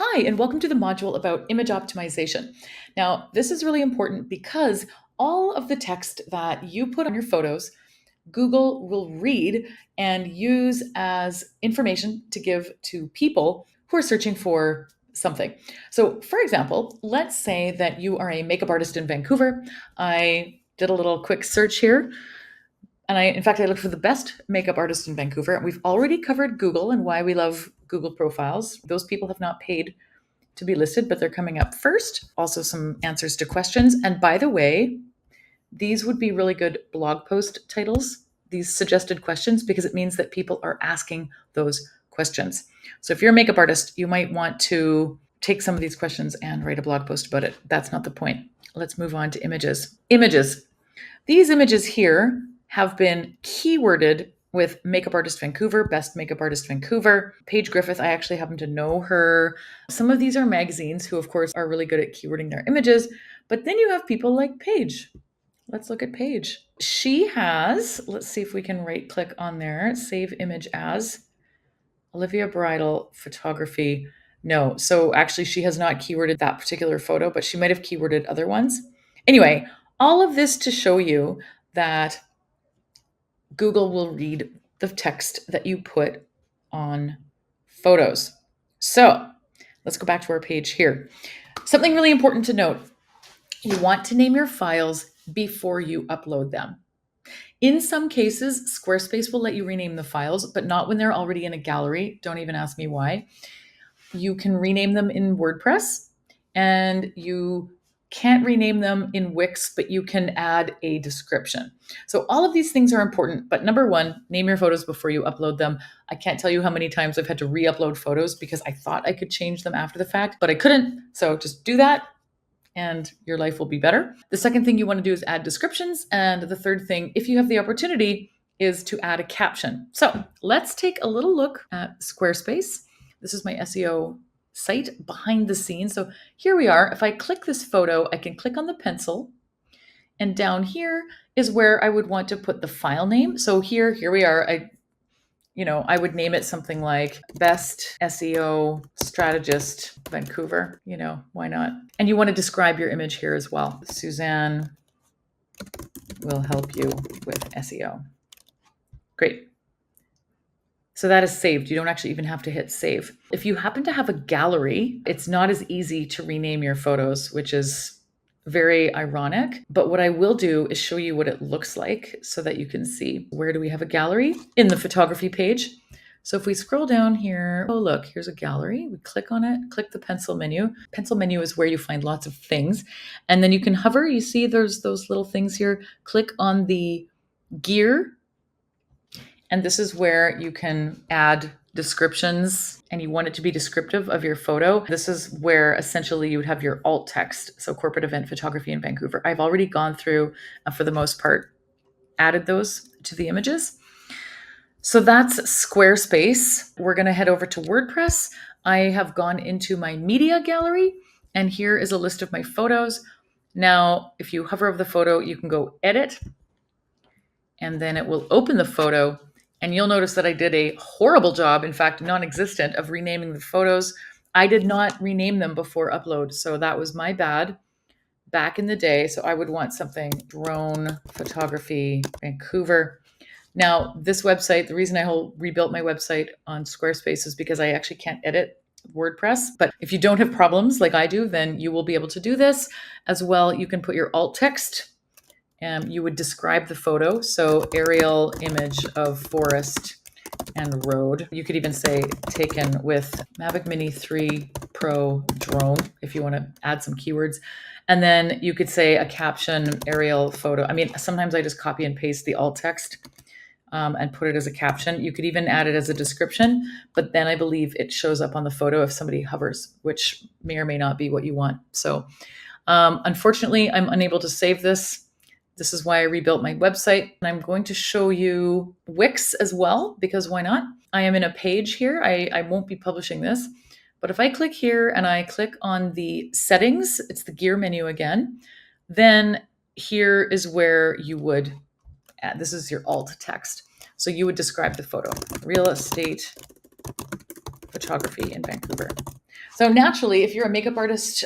Hi, and welcome to the module about image optimization. Now, this is really important because all of the text that you put on your photos, Google will read and use as information to give to people who are searching for something. So, for example, let's say that you are a makeup artist in Vancouver. I did a little quick search here. In fact, I looked for the best makeup artist in Vancouver. We've already covered Google and why we love Google profiles. Those people have not paid to be listed, but they're coming up first. Also, some answers to questions. And by the way, these would be really good blog post titles, these suggested questions, because it means that people are asking those questions. So if you're a makeup artist, you might want to take some of these questions and write a blog post about it. That's not the point. Let's move on to images. Images. These images here have been keyworded with Makeup Artist Vancouver, Best Makeup Artist Vancouver. Paige Griffith, I actually happen to know her. Some of these are magazines who, of course, are really good at keywording their images. But then you have people like Paige. Let's look at Paige. She has, let's see if we can right click on there, save image as Olivia Bridal Photography. No, so actually she has not keyworded that particular photo, but she might have keyworded other ones. Anyway, all of this to show you that Google will read the text that you put on photos. So let's go back to our page here. Something really important to note. You want to name your files before you upload them. In some cases, Squarespace will let you rename the files, but not when they're already in a gallery. Don't even ask me why. You can rename them in WordPress, and you can't rename them in Wix, but you can add a description. So all of these things are important, but number one, name your photos before you upload them. I can't tell you how many times I've had to re-upload photos because I thought I could change them after the fact, but I couldn't. So just do that and your life will be better. The second thing you want to do is add descriptions. And the third thing, if you have the opportunity, is to add a caption. So let's take a little look at Squarespace. This is my SEO site behind the scenes. So here we are. If I click this photo, I can click on the pencil. And down here is where I would want to put the file name. So here we are. I would name it something like Best SEO Strategist Vancouver. Why not? And you want to describe your image here as well. Suzanne will help you with SEO. Great. So that is saved. You don't actually even have to hit save. If you happen to have a gallery, it's not as easy to rename your photos, which is very ironic. But what I will do is show you what it looks like so that you can see. Where do we have a gallery? In the photography page. So if we scroll down here, oh, look, here's a gallery. We click on it, click the pencil menu. Pencil menu is where you find lots of things. And then you can hover. You see there's those little things here. Click on the gear. And this is where you can add descriptions, and you want it to be descriptive of your photo. This is where essentially you would have your alt text. So corporate event photography in Vancouver. I've already gone through, for the most part, added those to the images. So that's Squarespace. We're going to head over to WordPress. I have gone into my media gallery, and here is a list of my photos. Now, if you hover over the photo, you can go edit, and then it will open the photo. And you'll notice that I did a horrible job, in fact, non-existent, of renaming the photos. I did not rename them before upload, so that was my bad back in the day. So I would want something drone photography Vancouver. Now, this website, the reason I rebuilt my website on Squarespace is because I actually can't edit WordPress. But if you don't have problems like I do, then you will be able to do this. As well, you can put your alt text. You would describe the photo. So aerial image of forest and road. You could even say taken with Mavic Mini 3 Pro drone if you want to add some keywords. And then you could say a caption, aerial photo. I mean, sometimes I just copy and paste the alt text and put it as a caption. You could even add it as a description, but then I believe it shows up on the photo if somebody hovers, which may or may not be what you want. So unfortunately, I'm unable to save this. This is why I rebuilt my website. And I'm going to show you Wix as well, because why not? I am in a page here. I won't be publishing this, but if I click here and I click on the settings, it's the gear menu again, then here is where you would add, this is your alt text. So you would describe the photo, real estate photography in Vancouver. So naturally, if you're a makeup artist,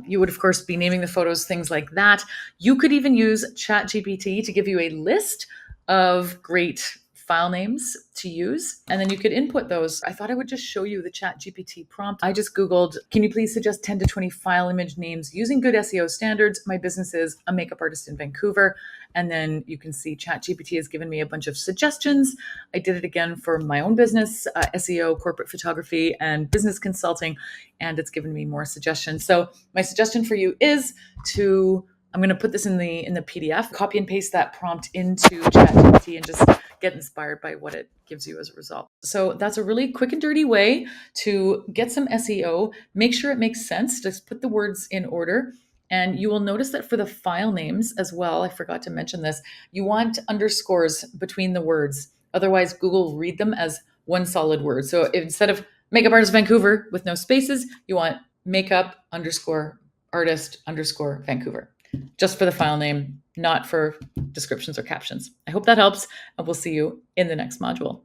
you would of course be naming the photos, things like that. You could even use ChatGPT to give you a list of great file names to use, and then you could input those. I thought I would just show you the ChatGPT prompt. I just Googled, can you please suggest 10 to 20 file image names using good SEO standards? My business is a makeup artist in Vancouver. And then you can see ChatGPT has given me a bunch of suggestions. I did it again for my own business, SEO, corporate photography, and business consulting, and it's given me more suggestions. So my suggestion for you is I'm going to put this in the PDF, copy and paste that prompt into ChatGPT and just get inspired by what it gives you as a result. So that's a really quick and dirty way to get some SEO. Make sure it makes sense. Just put the words in order. And you will notice that for the file names as well, I forgot to mention this, you want underscores between the words. Otherwise, Google will read them as one solid word. So instead of makeup artist Vancouver with no spaces, you want makeup underscore artist underscore Vancouver, just for the file name, not for descriptions or captions. I hope that helps, and we'll see you in the next module.